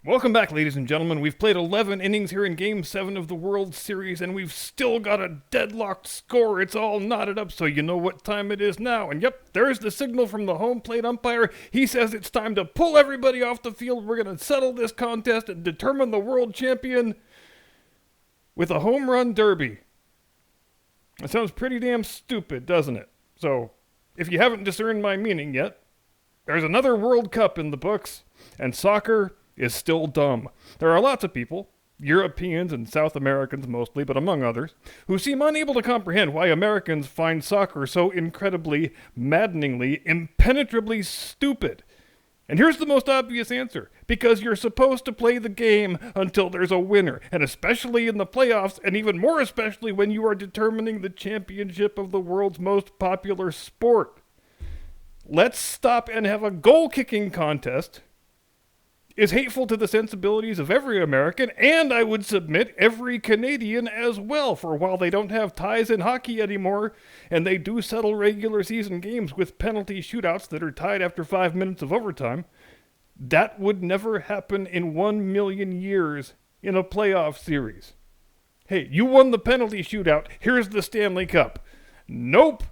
Welcome back, ladies and gentlemen. We've played 11 innings here in Game 7 of the World Series, and we've still got a deadlocked score. It's all knotted up, so you know what time it is now. And yep, there's the signal from the home plate umpire. He says it's time to pull everybody off the field. We're going to settle this contest and determine the world champion with a home run derby. It sounds pretty damn stupid, doesn't it? So, if you haven't discerned my meaning yet, there's another World Cup in the books, and soccer is still dumb. There are lots of people, Europeans and South Americans mostly, but among others, who seem unable to comprehend why Americans find soccer so incredibly, maddeningly, impenetrably stupid. And here's the most obvious answer. Because you're supposed to play the game until there's a winner, and especially in the playoffs, and even more especially when you are determining the championship of the world's most popular sport. Let's stop and have a goal-kicking contest is hateful to the sensibilities of every American, and I would submit every Canadian as well, for while they don't have ties in hockey anymore, and they do settle regular season games with penalty shootouts that are tied after 5 minutes of overtime, that would never happen in 1 million years in a playoff series. Hey, you won the penalty shootout, here's the Stanley Cup. Nope.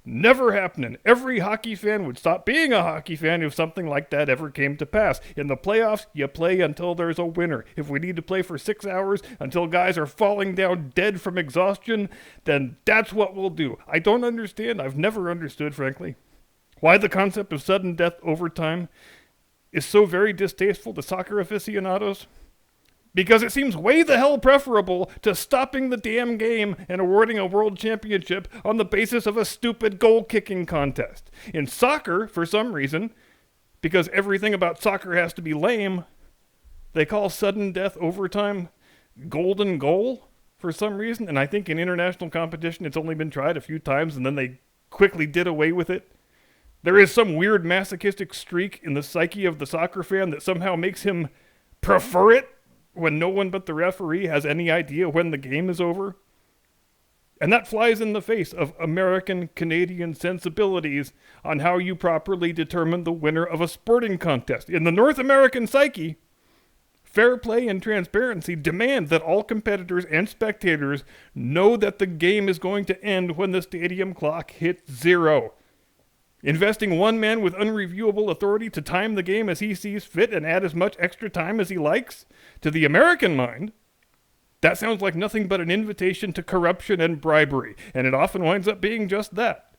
Never happening. Every hockey fan would stop being a hockey fan if something like that ever came to pass. In the playoffs, you play until there's a winner. If we need to play for 6 hours until guys are falling down dead from exhaustion, then that's what we'll do. I don't understand, I've never understood, frankly, why the concept of sudden death overtime is so very distasteful to soccer aficionados. Because it seems way the hell preferable to stopping the damn game and awarding a world championship on the basis of a stupid goal-kicking contest. In soccer, for some reason, because everything about soccer has to be lame, they call sudden death overtime golden goal for some reason. And I think in international competition it's only been tried a few times and then they quickly did away with it. There is some weird masochistic streak in the psyche of the soccer fan that somehow makes him prefer it when no one but the referee has any idea when the game is over. And that flies in the face of American Canadian sensibilities on how you properly determine the winner of a sporting contest. In the North American psyche, fair play and transparency demand that all competitors and spectators know that the game is going to end when the stadium clock hits 0. Investing one man with unreviewable authority to time the game as he sees fit and add as much extra time as he likes, to the American mind, that sounds like nothing but an invitation to corruption and bribery, and it often winds up being just that.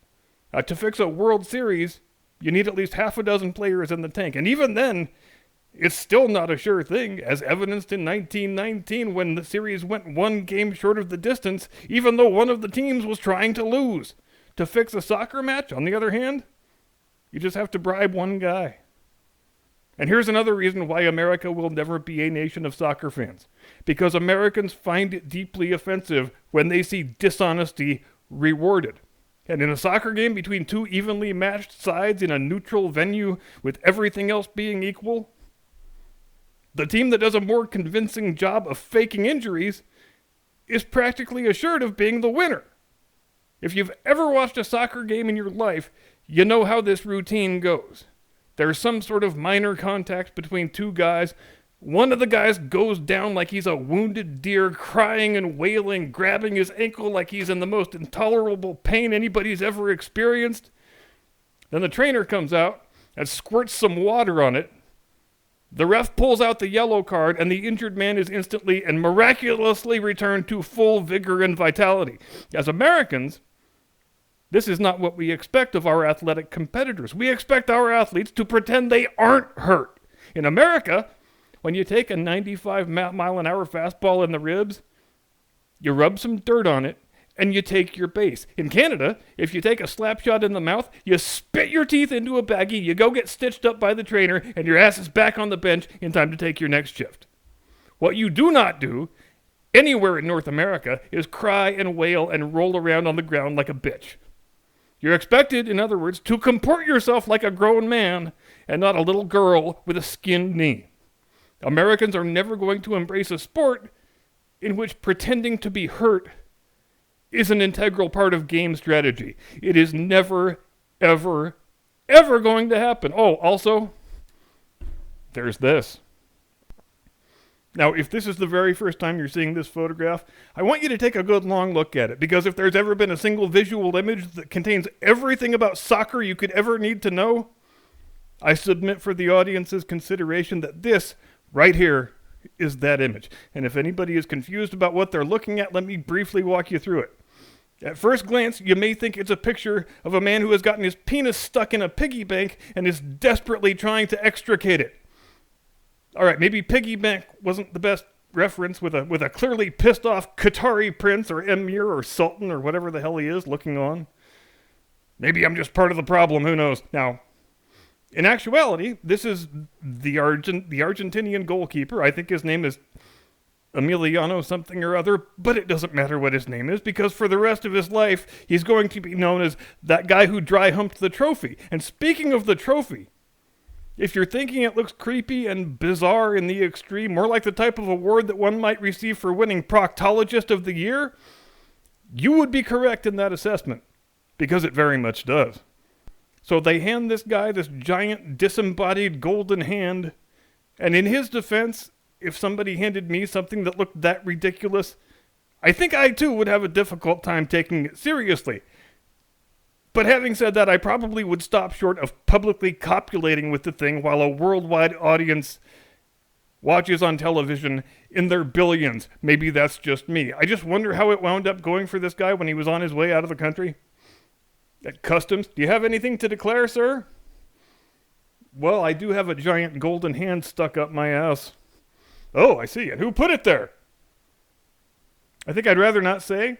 To fix a World Series, you need at least half a dozen players in the tank, and even then, it's still not a sure thing, as evidenced in 1919 when the series went 1 game short of the distance, even though one of the teams was trying to lose. To fix a soccer match, on the other hand, you just have to bribe one guy. And here's another reason why America will never be a nation of soccer fans. Because Americans find it deeply offensive when they see dishonesty rewarded. And in a soccer game between two evenly matched sides in a neutral venue with everything else being equal, the team that does a more convincing job of faking injuries is practically assured of being the winner. If you've ever watched a soccer game in your life, you know how this routine goes. There's some sort of minor contact between two guys. One of the guys goes down like he's a wounded deer, crying and wailing, grabbing his ankle like he's in the most intolerable pain anybody's ever experienced. Then the trainer comes out and squirts some water on it. The ref pulls out the yellow card, and the injured man is instantly and miraculously returned to full vigor and vitality. As Americans, this is not what we expect of our athletic competitors. We expect our athletes to pretend they aren't hurt. In America, when you take a 95-mile-an-hour fastball in the ribs, you rub some dirt on it, and you take your base. In Canada, if you take a slap shot in the mouth, you spit your teeth into a baggie, you go get stitched up by the trainer, and your ass is back on the bench in time to take your next shift. What you do not do anywhere in North America is cry and wail and roll around on the ground like a bitch. You're expected, in other words, to comport yourself like a grown man and not a little girl with a skinned knee. Americans are never going to embrace a sport in which pretending to be hurt is an integral part of game strategy. It is never, ever, ever going to happen. Oh, also, there's this. Now, if this is the very first time you're seeing this photograph, I want you to take a good long look at it, because if there's ever been a single visual image that contains everything about soccer you could ever need to know, I submit for the audience's consideration that this, right here, is that image. And if anybody is confused about what they're looking at, let me briefly walk you through it. At first glance, you may think it's a picture of a man who has gotten his penis stuck in a piggy bank and is desperately trying to extricate it. All right, maybe piggy bank wasn't the best reference with a clearly pissed off Qatari prince or emir or sultan or whatever the hell he is looking on. Maybe I'm just part of the problem, who knows. Now, in actuality, this is the Argentinian goalkeeper. I think his name is Emiliano something or other, but it doesn't matter what his name is, because for the rest of his life, he's going to be known as that guy who dry humped the trophy. And speaking of the trophy, if you're thinking it looks creepy and bizarre in the extreme, more like the type of award that one might receive for winning Proctologist of the Year, you would be correct in that assessment, because it very much does. So they hand this guy this giant disembodied golden hand, and in his defense, if somebody handed me something that looked that ridiculous, I think I too would have a difficult time taking it seriously. But having said that, I probably would stop short of publicly copulating with the thing while a worldwide audience watches on television in their billions. Maybe that's just me. I just wonder how it wound up going for this guy when he was on his way out of the country. At customs, do you have anything to declare, sir? Well, I do have a giant golden hand stuck up my ass. Oh, I see. And who put it there? I think I'd rather not say.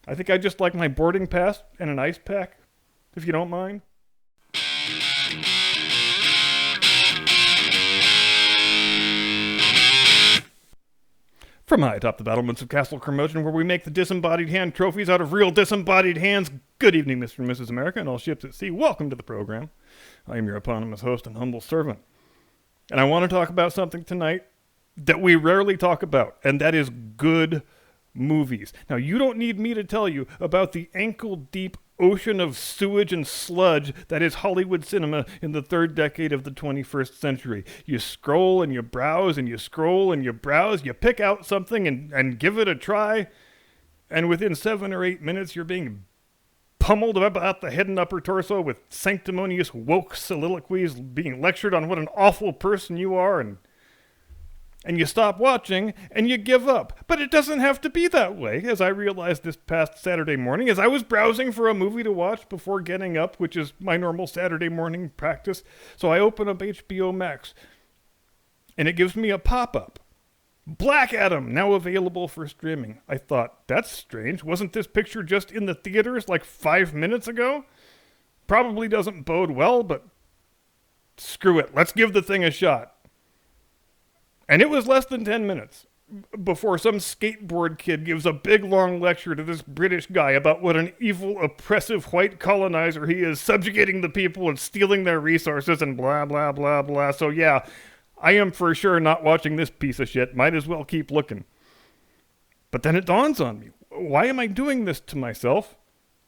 I think I'd just like my boarding pass and an ice pack, if you don't mind. From high atop the battlements of Castle Curmudgeon, where we make the disembodied hand trophies out of real disembodied hands, good evening, Mr. and Mrs. America, and all ships at sea. Welcome to the program. I am your eponymous host and humble servant. And I want to talk about something tonight that we rarely talk about, and that is good movies. Now, you don't need me to tell you about the ankle-deep ocean of sewage and sludge that is Hollywood cinema in the third decade of the 21st century. You scroll and you browse and you scroll and you browse, you pick out something and give it a try, and within 7 or 8 minutes you're being pummeled about the head and upper torso with sanctimonious woke soliloquies, being lectured on what an awful person you are, and you stop watching, and you give up. But it doesn't have to be that way, as I realized this past Saturday morning, as I was browsing for a movie to watch before getting up, which is my normal Saturday morning practice. So I open up HBO Max, and it gives me a pop-up. Black Adam, now available for streaming. I thought, that's strange. Wasn't this picture just in the theaters like 5 minutes ago? Probably doesn't bode well, but screw it. Let's give the thing a shot. And it was less than 10 minutes before some skateboard kid gives a big long lecture to this British guy about what an evil, oppressive white colonizer he is, subjugating the people and stealing their resources and blah, blah, blah, blah. So yeah, I am for sure not watching this piece of shit. Might as well keep looking. But then it dawns on me. Why am I doing this to myself?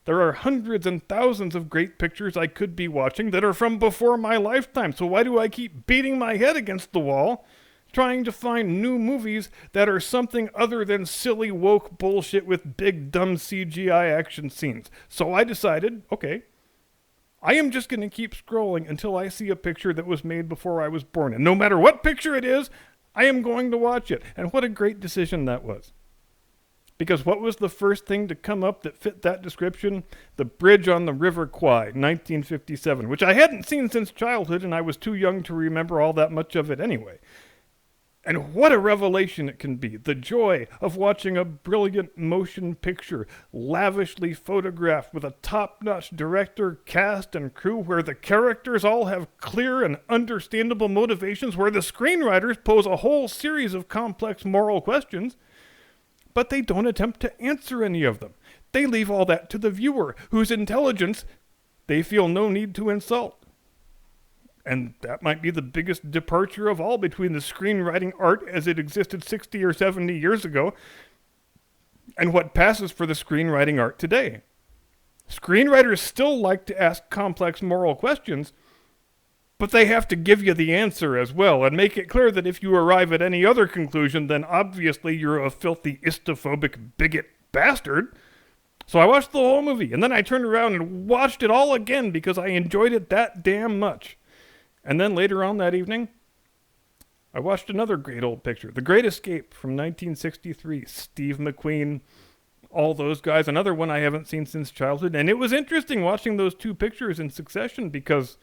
There are hundreds and thousands of great pictures I could be watching that are from before my lifetime. So why do I keep beating my head against the wall, trying to find new movies that are something other than silly woke bullshit with big dumb CGI action scenes? So I decided, okay, I am just going to keep scrolling until I see a picture that was made before I was born. And no matter what picture it is, I am going to watch it. And what a great decision that was. Because what was the first thing to come up that fit that description? The Bridge on the River Kwai, 1957, which I hadn't seen since childhood, and I was too young to remember all that much of it anyway. And what a revelation it can be. The joy of watching a brilliant motion picture lavishly photographed with a top-notch director, cast, and crew, where the characters all have clear and understandable motivations, where the screenwriters pose a whole series of complex moral questions, but they don't attempt to answer any of them. They leave all that to the viewer, whose intelligence they feel no need to insult. And that might be the biggest departure of all between the screenwriting art as it existed 60 or 70 years ago and what passes for the screenwriting art today. Screenwriters still like to ask complex moral questions, But they have to give you the answer as well and make it clear that if you arrive at any other conclusion, then obviously you're a filthy, istophobic, bigot bastard. So I watched the whole movie, and then I turned around and watched it all again because I enjoyed it that damn much. And then later on that evening, I watched another great old picture, The Great Escape from 1963, Steve McQueen, all those guys, another one I haven't seen since childhood. And it was interesting watching those two pictures in succession because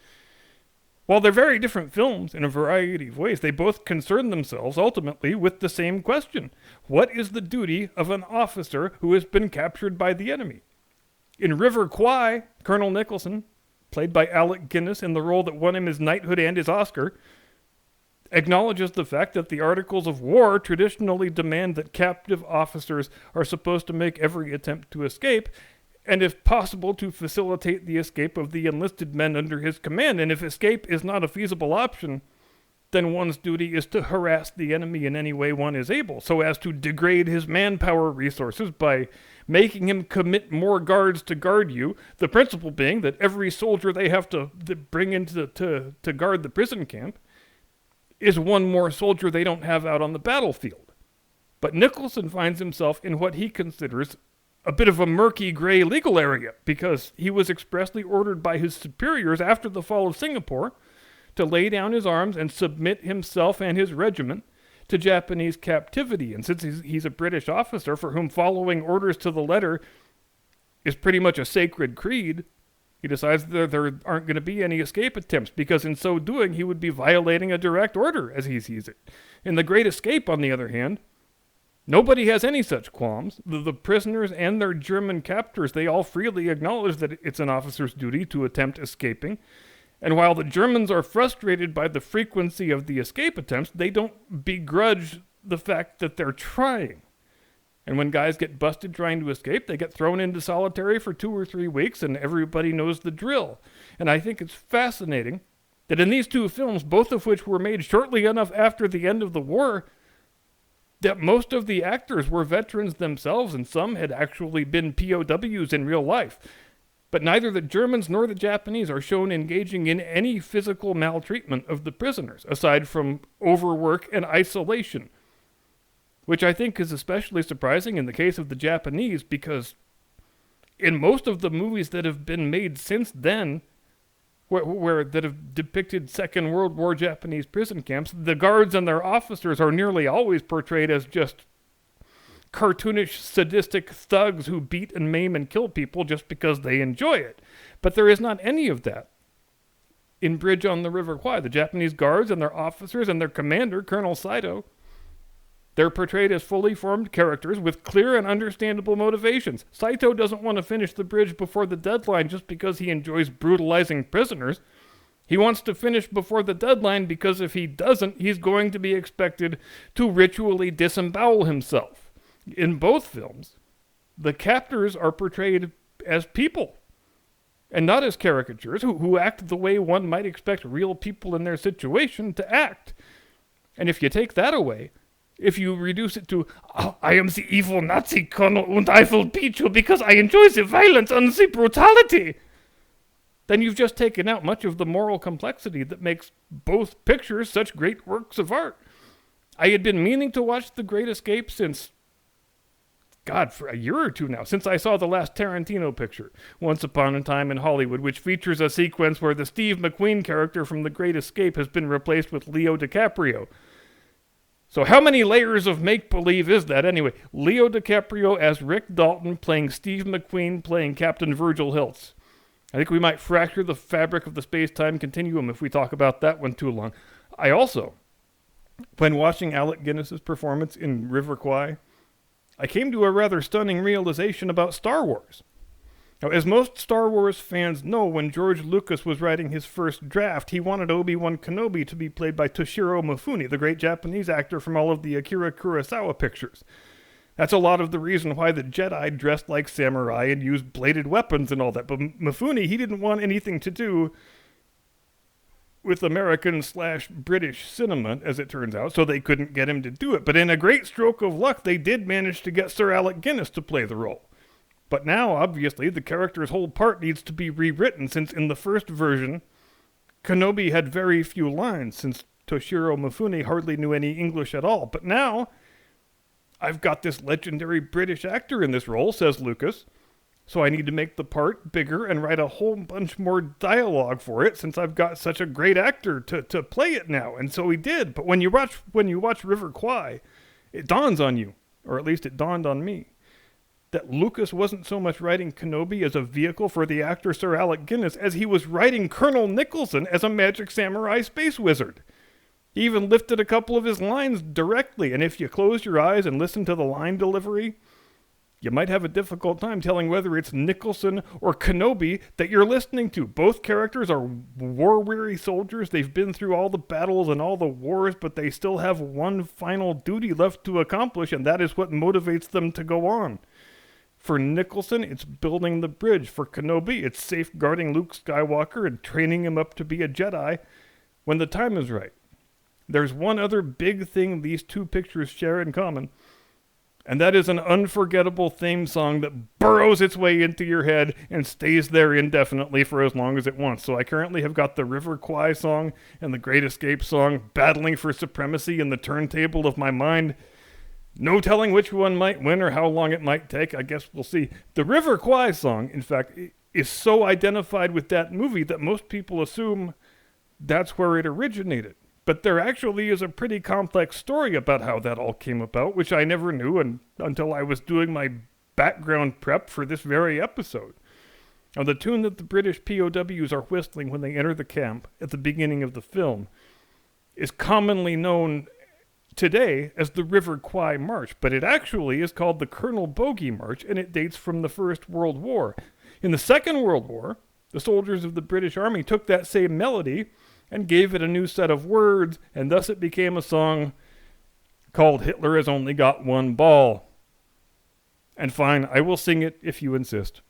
while they're very different films in a variety of ways, they both concern themselves ultimately with the same question. What is the duty of an officer who has been captured by the enemy? In River Kwai, Colonel Nicholson, played by Alec Guinness in the role that won him his knighthood and his Oscar, acknowledges the fact that the Articles of War traditionally demand that captive officers are supposed to make every attempt to escape, and if possible to facilitate the escape of the enlisted men under his command. And if escape is not a feasible option, then one's duty is to harass the enemy in any way one is able, so as to degrade his manpower resources by making him commit more guards to guard you, the principle being that every soldier they have to bring into to guard the prison camp is one more soldier they don't have out on the battlefield. But Nicholson finds himself in what he considers a bit of a murky gray legal area because he was expressly ordered by his superiors after the fall of Singapore to lay down his arms and submit himself and his regiment to Japanese captivity. And since he's a British officer for whom following orders to the letter is pretty much a sacred creed, he decides that there aren't going to be any escape attempts because in so doing he would be violating a direct order as he sees it. In The Great Escape, on the other hand, nobody has any such qualms. The prisoners and their German captors, they all freely acknowledge that it's an officer's duty to attempt escaping. And while the Germans are frustrated by the frequency of the escape attempts, they don't begrudge the fact that they're trying. And when guys get busted trying to escape, they get thrown into solitary for 2 or 3 weeks, and everybody knows the drill. And I think it's fascinating that in these two films, both of which were made shortly enough after the end of the war, that most of the actors were veterans themselves, and some had actually been POWs in real life. But neither the Germans nor the Japanese are shown engaging in any physical maltreatment of the prisoners, aside from overwork and isolation, which I think is especially surprising in the case of the Japanese because in most of the movies that have been made since then, where that have depicted Second World War Japanese prison camps, the guards and their officers are nearly always portrayed as just cartoonish, sadistic thugs who beat and maim and kill people just because they enjoy it. But there is not any of that in Bridge on the River Kwai. The Japanese guards and their officers and their commander, Colonel Saito, they're portrayed as fully formed characters with clear and understandable motivations. Saito doesn't want to finish the bridge before the deadline just because he enjoys brutalizing prisoners. He wants to finish before the deadline because if he doesn't, he's going to be expected to ritually disembowel himself. In both films, the captors are portrayed as people and not as caricatures who act the way one might expect real people in their situation to act. And if you take that away, if you reduce it to, oh, I am the evil Nazi colonel and I will beat you because I enjoy the violence and the brutality, then you've just taken out much of the moral complexity that makes both pictures such great works of art. I had been meaning to watch The Great Escape since, God, for a year or two now, since I saw the last Tarantino picture, Once Upon a Time in Hollywood, which features a sequence where the Steve McQueen character from The Great Escape has been replaced with Leo DiCaprio. So how many layers of make-believe is that anyway? Leo DiCaprio as Rick Dalton playing Steve McQueen playing Captain Virgil Hiltz. I think we might fracture the fabric of the space-time continuum if we talk about that one too long. I also, when watching Alec Guinness's performance in River Kwai, I came to a rather stunning realization about Star Wars. Now, as most Star Wars fans know, when George Lucas was writing his first draft, he wanted Obi-Wan Kenobi to be played by Toshiro Mifune, the great Japanese actor from all of the Akira Kurosawa pictures. That's a lot of the reason why the Jedi dressed like samurai and used bladed weapons and all that. But Mifune, he didn't want anything to do with American/British cinema, as it turns out, so they couldn't get him to do it. But in a great stroke of luck, they did manage to get Sir Alec Guinness to play the role. But now, obviously, the character's whole part needs to be rewritten, since in the first version, Kenobi had very few lines since Toshiro Mifune hardly knew any English at all. But now, I've got this legendary British actor in this role, says Lucas, so I need to make the part bigger and write a whole bunch more dialogue for it since I've got such a great actor to play it now. And so he did. But when you watch River Kwai, it dawns on you, or at least it dawned on me, that Lucas wasn't so much writing Kenobi as a vehicle for the actor Sir Alec Guinness as he was writing Colonel Nicholson as a magic samurai space wizard. He even lifted a couple of his lines directly, and if you close your eyes and listen to the line delivery, you might have a difficult time telling whether it's Nicholson or Kenobi that you're listening to. Both characters are war-weary soldiers. They've been through all the battles and all the wars, but they still have one final duty left to accomplish, and that is what motivates them to go on. For Nicholson, it's building the bridge. For Kenobi, it's safeguarding Luke Skywalker and training him up to be a Jedi when the time is right. There's one other big thing these two pictures share in common, and that is an unforgettable theme song that burrows its way into your head and stays there indefinitely for as long as it wants. So I currently have got the River Kwai song and the Great Escape song battling for supremacy in the turntable of my mind. No telling which one might win or how long it might take. I guess we'll see. The River Kwai song, in fact, is so identified with that movie that most people assume that's where it originated. But there actually is a pretty complex story about how that all came about, which I never knew until I was doing my background prep for this very episode. Now, the tune that the British POWs are whistling when they enter the camp at the beginning of the film is commonly known today as the River Kwai March, but it actually is called the Colonel Bogey March, and it dates from the First World War. In the Second World War, the soldiers of the British Army took that same melody and gave it a new set of words, and thus it became a song called Hitler Has Only Got One Ball. And fine, I will sing it if you insist.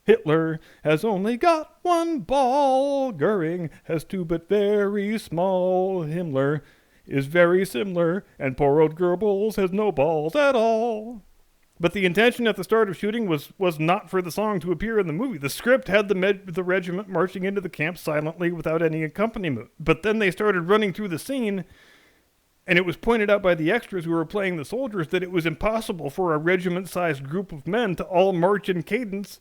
Hitler has only got one ball, Goering has two but very small, Himmler is very similar, and poor old Goebbels has no balls at all. But the intention at the start of shooting was not for the song to appear in the movie. The script had the regiment marching into the camp silently without any accompaniment. But then they started running through the scene, and it was pointed out by the extras who were playing the soldiers that it was impossible for a regiment-sized group of men to all march in cadence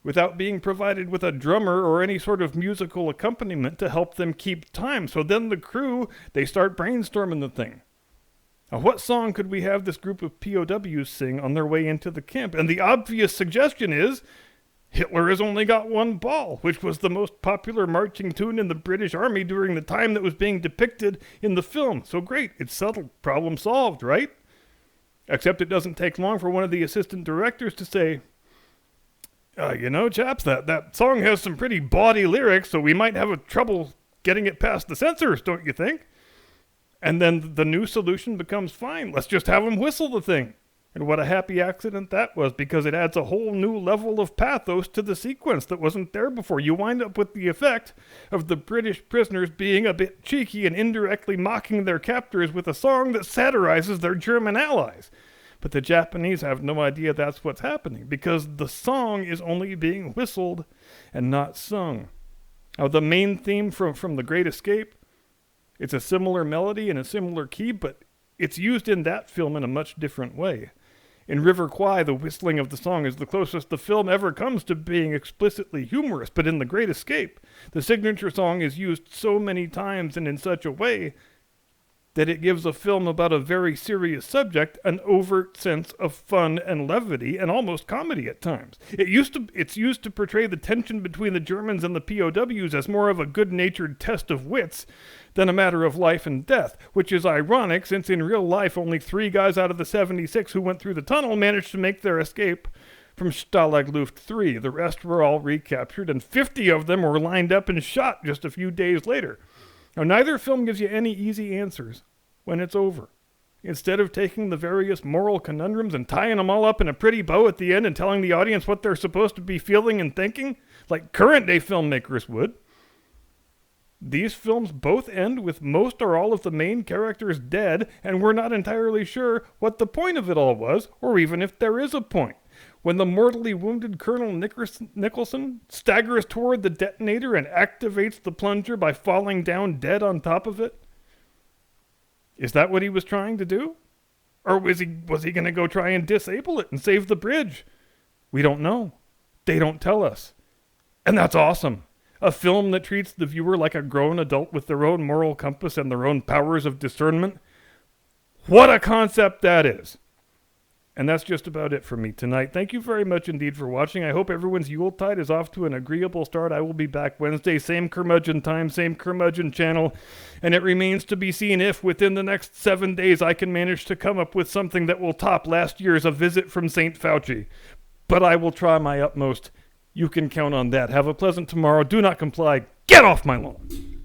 without being provided with a drummer or any sort of musical accompaniment to help them keep time. So then the crew, they start brainstorming the thing. Now, what song could we have this group of POWs sing on their way into the camp? And the obvious suggestion is Hitler Has Only Got One Ball, which was the most popular marching tune in the British Army during the time that was being depicted in the film. So great, it's subtle, problem solved, right? Except it doesn't take long for one of the assistant directors to say, chaps, that song has some pretty bawdy lyrics, so we might have a trouble getting it past the censors, don't you think? And then the new solution becomes, fine, let's just have them whistle the thing. And what a happy accident that was, because it adds a whole new level of pathos to the sequence that wasn't there before. You wind up with the effect of the British prisoners being a bit cheeky and indirectly mocking their captors with a song that satirizes their German allies. But the Japanese have no idea that's what's happening, because the song is only being whistled and not sung. Now, the main theme from The Great Escape, it's a similar melody and a similar key, but it's used in that film in a much different way. In River Kwai, the whistling of the song is the closest the film ever comes to being explicitly humorous, but in The Great Escape, the signature song is used so many times and in such a way that it gives a film about a very serious subject an overt sense of fun and levity and almost comedy at times. It's used to portray the tension between the Germans and the POWs as more of a good-natured test of wits than a matter of life and death, which is ironic since in real life only 3 guys out of the 76 who went through the tunnel managed to make their escape from Stalag Luft 3. The rest were all recaptured, and 50 of them were lined up and shot just a few days later. Now, neither film gives you any easy answers when it's over. Instead of taking the various moral conundrums and tying them all up in a pretty bow at the end and telling the audience what they're supposed to be feeling and thinking, like current-day filmmakers would, these films both end with most or all of the main characters dead, and we're not entirely sure what the point of it all was, or even if there is a point. when the mortally wounded Colonel Nicholson staggers toward the detonator and activates the plunger by falling down dead on top of it? Is that what he was trying to do? Or was he going to go try and disable it and save the bridge? We don't know. They don't tell us. And that's awesome. A film that treats the viewer like a grown adult with their own moral compass and their own powers of discernment. What a concept that is. And that's just about it for me tonight. Thank you very much indeed for watching. I hope everyone's Yuletide is off to an agreeable start. I will be back Wednesday, same curmudgeon time, same curmudgeon channel. And it remains to be seen if within the next 7 days I can manage to come up with something that will top last year's A Visit from St. Fauci. But I will try my utmost. You can count on that. Have a pleasant tomorrow. Do not comply. Get off my lawn.